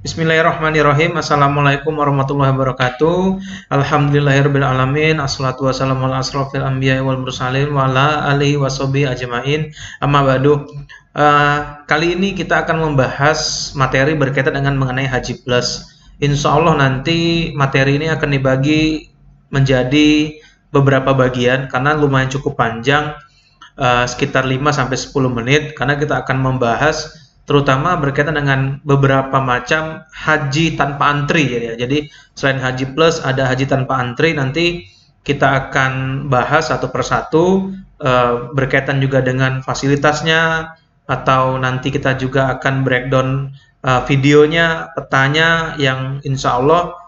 Bismillahirrahmanirrahim. Assalamualaikum warahmatullahi wabarakatuh. Alhamdulillahirabbil alamin. Assalatu wassalamu ala asrofil anbiya'i wal mursalin wa ala alihi washabihi ajmain. Amma ba'du. Kali ini kita akan membahas materi berkaitan dengan mengenai Haji Plus. Insya Allah nanti materi ini akan dibagi menjadi beberapa bagian karena lumayan cukup panjang, sekitar 5-10 menit, karena kita akan membahas terutama berkaitan dengan beberapa macam haji tanpa antri ya. Jadi selain Haji Plus ada haji tanpa antri, nanti kita akan bahas satu persatu, berkaitan juga dengan fasilitasnya, atau nanti kita juga akan breakdown videonya, petanya yang insya Allah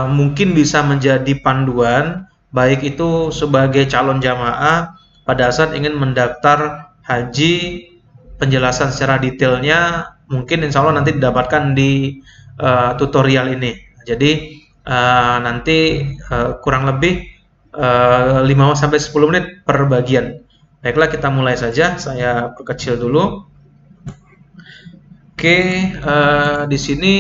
mungkin bisa menjadi panduan baik itu sebagai calon jamaah pada saat ingin mendaftar haji. Penjelasan secara detailnya mungkin insya Allah nanti didapatkan di tutorial ini. Jadi nanti kurang lebih 5-10 menit per bagian. Baiklah, kita mulai saja. Saya perkecil dulu. Oke, di sini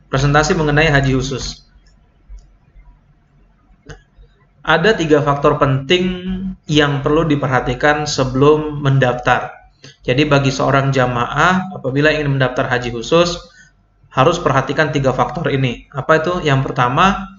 presentasi mengenai haji khusus. Ada 3 faktor penting yang perlu diperhatikan sebelum mendaftar. Jadi bagi seorang jamaah apabila ingin mendaftar haji khusus harus perhatikan 3 faktor ini. Apa itu? Yang pertama,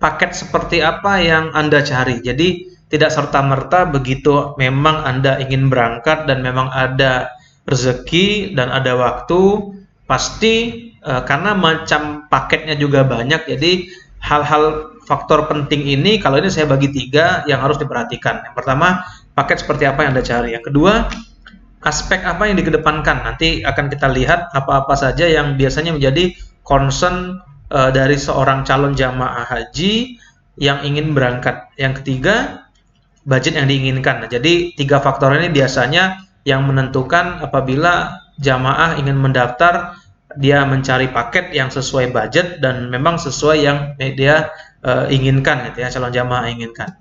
paket seperti apa yang Anda cari. Jadi tidak serta-merta begitu memang Anda ingin berangkat dan memang ada rezeki dan ada waktu, pasti karena macam paketnya juga banyak. Jadi hal-hal faktor penting ini, kalau ini saya bagi 3 yang harus diperhatikan. Yang pertama, paket seperti apa yang Anda cari. Yang kedua, aspek apa yang dikedepankan. Nanti akan kita lihat apa-apa saja yang biasanya menjadi concern dari seorang calon jamaah haji yang ingin berangkat. Yang ketiga, budget yang diinginkan. Nah, jadi 3 faktor ini biasanya yang menentukan apabila jamaah ingin mendaftar, dia mencari paket yang sesuai budget dan memang sesuai yang dia inginkan gitu ya, calon jamaah inginkan.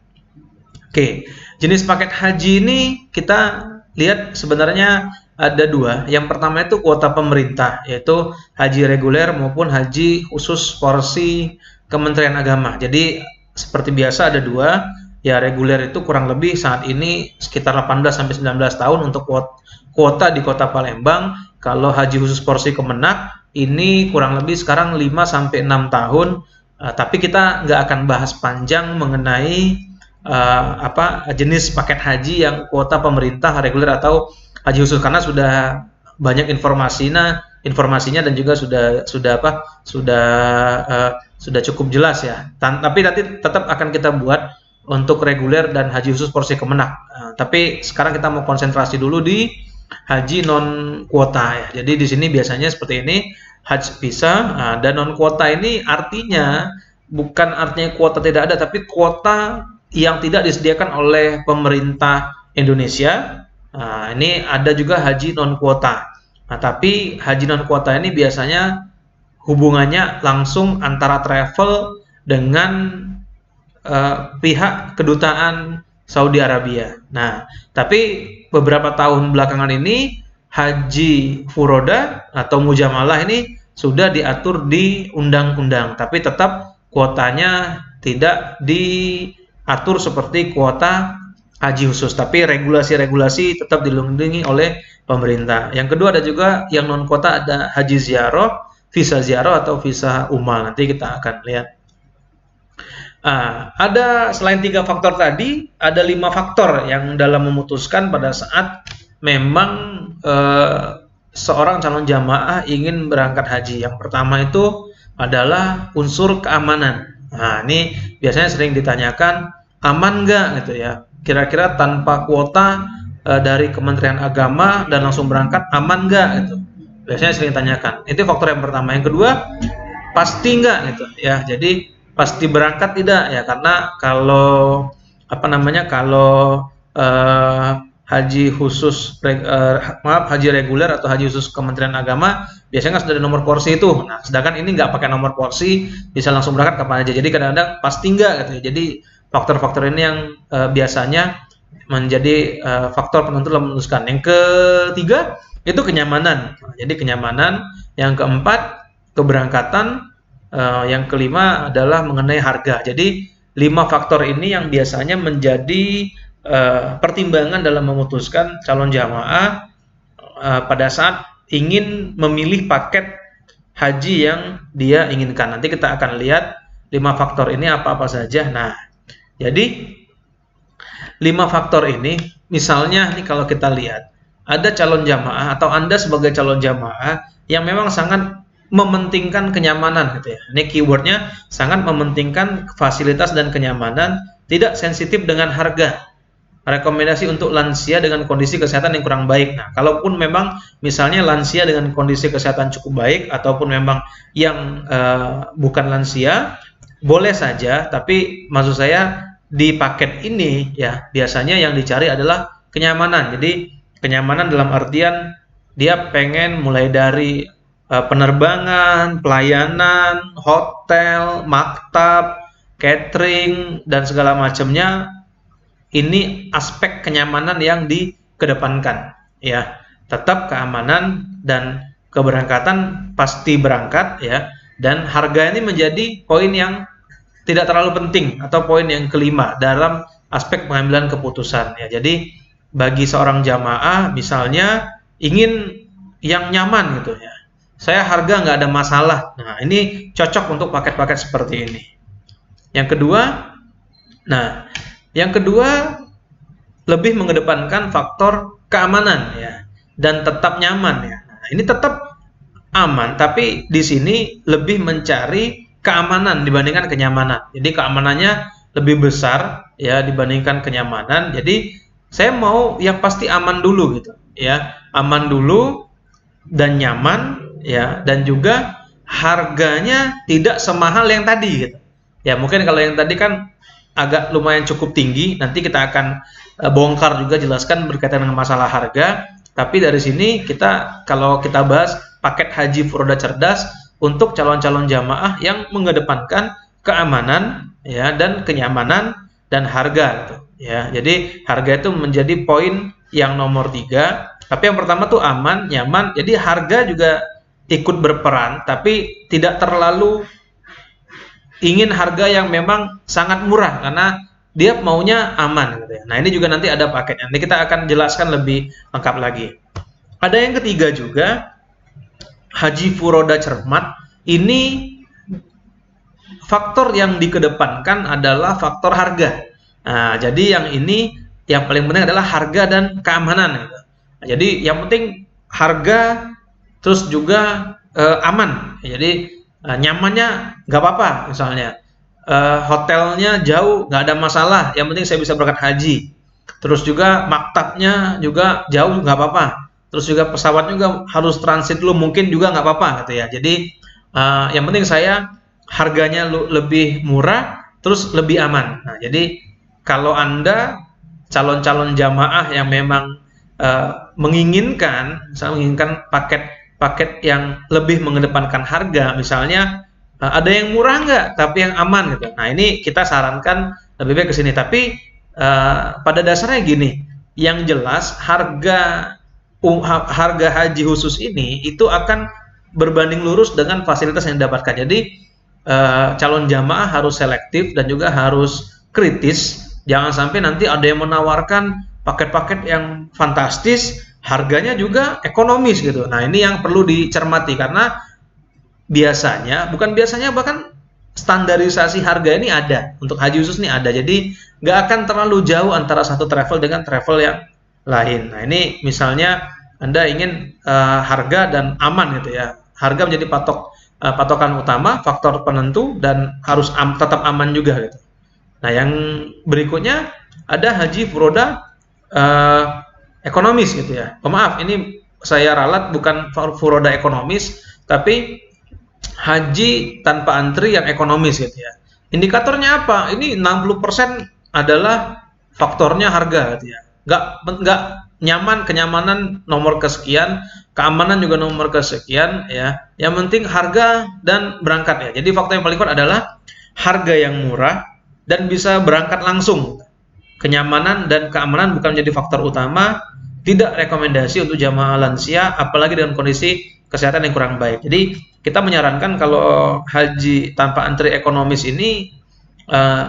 Oke, jenis paket haji ini kita lihat sebenarnya ada 2. Yang pertama itu kuota pemerintah, yaitu haji reguler maupun haji khusus porsi Kementerian Agama. Jadi seperti biasa ada 2. Ya, reguler itu kurang lebih saat ini sekitar 18-19 tahun untuk kuota di Kota Palembang. Kalau haji khusus porsi Kemenak ini kurang lebih sekarang 5-6 tahun. Tapi kita nggak akan bahas panjang mengenai jenis paket haji yang kuota pemerintah reguler atau haji khusus, karena sudah banyak informasinya dan juga sudah cukup jelas ya. Tapi nanti tetap akan kita buat untuk reguler dan haji khusus porsi Kemenak. Tapi sekarang kita mau konsentrasi dulu di haji non kuota ya. Jadi di sini biasanya seperti ini. Haji visa dan non kuota ini artinya bukan artinya kuota tidak ada, tapi kuota yang tidak disediakan oleh pemerintah Indonesia. Ini ada juga haji non kuota. Nah, tapi haji non kuota ini biasanya hubungannya langsung antara travel dengan pihak kedutaan Saudi Arabia. Nah, tapi beberapa tahun belakangan ini haji furoda atau mujamalah ini sudah diatur di undang-undang, tapi tetap kuotanya tidak diatur seperti kuota haji khusus, tapi regulasi-regulasi tetap dilindungi oleh pemerintah. Yang kedua ada juga yang non kuota, ada haji ziarah, visa ziarah atau visa umrah. Nanti kita akan lihat. Ada selain 3 faktor tadi, ada 5 faktor yang dalam memutuskan pada saat memang seorang calon jamaah ingin berangkat haji. Yang pertama itu adalah unsur keamanan. Nah, ini biasanya sering ditanyakan, aman nggak gitu ya? Kira-kira tanpa kuota dari Kementerian Agama dan langsung berangkat, aman nggak gitu? Biasanya sering ditanyakan. Itu faktor yang pertama. Yang kedua, pasti nggak gitu ya? Jadi pasti berangkat tidak ya? Karena kalau haji khusus haji reguler atau haji khusus Kementerian Agama biasanya sudah ada nomor porsi itu. Nah, sedangkan ini nggak pakai nomor porsi, bisa langsung berangkat kapan aja. Jadi kadang-kadang pasti nggak gitu. Jadi faktor-faktor ini yang biasanya menjadi faktor penentu dalam memutuskan. Yang ketiga, Itu kenyamanan. Jadi kenyamanan. Yang keempat, keberangkatan. Yang kelima adalah mengenai harga. Jadi 5 faktor ini yang biasanya menjadi pertimbangan dalam memutuskan calon jamaah pada saat ingin memilih paket haji yang dia inginkan. Nanti kita akan lihat 5 faktor ini apa-apa saja. Nah, jadi 5 faktor ini, misalnya nih kalau kita lihat, ada calon jamaah atau Anda sebagai calon jamaah yang memang sangat mementingkan kenyamanan gitu ya. Ini keywordnya sangat mementingkan fasilitas dan kenyamanan, tidak sensitif dengan harga. Rekomendasi untuk lansia dengan kondisi kesehatan yang kurang baik. Nah, kalaupun memang misalnya lansia dengan kondisi kesehatan cukup baik ataupun memang yang bukan lansia, boleh saja, tapi maksud saya di paket ini ya biasanya yang dicari adalah kenyamanan. Jadi kenyamanan dalam artian dia pengen mulai dari penerbangan, pelayanan, hotel, maktab, catering dan segala macamnya. Ini aspek kenyamanan yang dikedepankan ya. Tetap keamanan dan keberangkatan pasti berangkat ya, dan harga ini menjadi poin yang tidak terlalu penting atau poin yang kelima dalam aspek pengambilan keputusan ya. Jadi bagi seorang jamaah misalnya ingin yang nyaman gitu ya, saya harga nggak ada masalah. Nah, ini cocok untuk paket-paket seperti ini. Yang kedua, lebih mengedepankan faktor keamanan ya dan tetap nyaman ya. Nah, ini tetap aman, tapi di sini lebih mencari keamanan dibandingkan kenyamanan. Jadi keamanannya lebih besar ya dibandingkan kenyamanan. Jadi saya mau yang pasti aman dulu gitu ya. Aman dulu dan nyaman ya, dan juga harganya tidak semahal yang tadi gitu. Ya, mungkin kalau yang tadi kan agak lumayan cukup tinggi, nanti kita akan bongkar juga jelaskan berkaitan dengan masalah harga. Tapi dari sini kalau kita bahas paket haji furoda cerdas untuk calon-calon jamaah yang mengedepankan keamanan ya dan kenyamanan dan harga gitu ya. Jadi harga itu menjadi poin yang nomor 3. Tapi yang pertama tuh aman, nyaman. Jadi harga juga ikut berperan, tapi tidak terlalu ingin harga yang memang sangat murah karena dia maunya aman gitu ya. Nah, ini juga nanti ada paketnya. Nanti kita akan jelaskan lebih lengkap lagi. Ada yang ketiga juga, haji furoda cermat. Ini faktor yang dikedepankan adalah faktor harga. Nah, jadi yang ini yang paling penting adalah harga dan keamanan gitu. Nah, jadi yang penting harga terus juga aman. Jadi nyamannya nggak apa-apa, misalnya hotelnya jauh nggak ada masalah, yang penting saya bisa berangkat haji. Terus juga maktabnya juga jauh nggak apa-apa. Terus juga pesawat juga harus transit dulu mungkin juga nggak apa-apa gitu ya. Jadi yang penting saya harganya lebih murah, terus lebih aman. Nah, jadi kalau Anda calon-calon jamaah yang memang menginginkan paket yang lebih mengedepankan harga, misalnya ada yang murah nggak tapi yang aman gitu. Nah, ini kita sarankan lebih baik ke sini. Tapi pada dasarnya gini, yang jelas harga haji khusus ini itu akan berbanding lurus dengan fasilitas yang didapatkan. Jadi calon jamaah harus selektif dan juga harus kritis. Jangan sampai nanti ada yang menawarkan paket-paket yang fantastis, harganya juga ekonomis gitu. Nah, ini yang perlu dicermati karena bahkan standarisasi harga ini ada untuk haji khusus ini ada. Jadi nggak akan terlalu jauh antara satu travel dengan travel yang lain. Nah, ini misalnya Anda ingin harga dan aman gitu ya. Harga menjadi patokan utama, faktor penentu, dan harus tetap aman juga gitu. Nah, yang berikutnya ada haji furoda ekonomis gitu ya. Maaf, ini saya ralat bukan furoda ekonomis, tapi haji tanpa antri yang ekonomis gitu ya. Indikatornya apa? Ini 60% adalah faktornya harga gitu ya. Nggak nyaman, kenyamanan nomor kesekian, keamanan juga nomor kesekian ya. Yang penting harga dan berangkat ya. Jadi faktor yang paling kuat adalah harga yang murah dan bisa berangkat langsung. Kenyamanan dan keamanan bukan menjadi faktor utama, tidak rekomendasi untuk jamaah lansia, apalagi dengan kondisi kesehatan yang kurang baik. Jadi kita menyarankan kalau haji tanpa antri ekonomis ini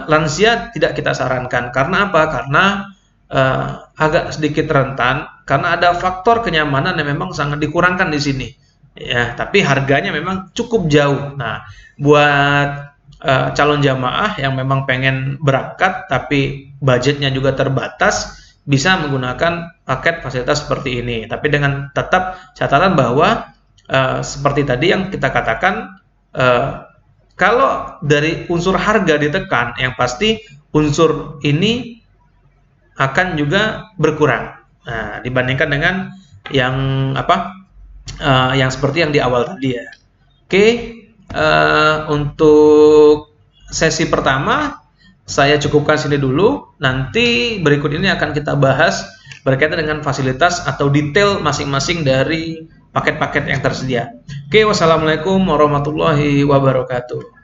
lansia tidak kita sarankan. Karena apa? Karena agak sedikit rentan, karena ada faktor kenyamanan yang memang sangat dikurangkan di sini. Ya, tapi harganya memang cukup jauh. Nah, buat calon jamaah yang memang pengen berangkat tapi budgetnya juga terbatas, bisa menggunakan paket fasilitas seperti ini. Tapi dengan tetap catatan bahwa seperti tadi yang kita katakan, kalau dari unsur harga ditekan, yang pasti unsur ini akan juga berkurang. Nah, dibandingkan dengan yang yang seperti yang di awal tadi ya. Oke, untuk sesi pertama saya cukupkan sini dulu. Nanti berikut ini akan kita bahas berkaitan dengan fasilitas atau detail masing-masing dari paket-paket yang tersedia. Oke, wassalamualaikum warahmatullahi wabarakatuh.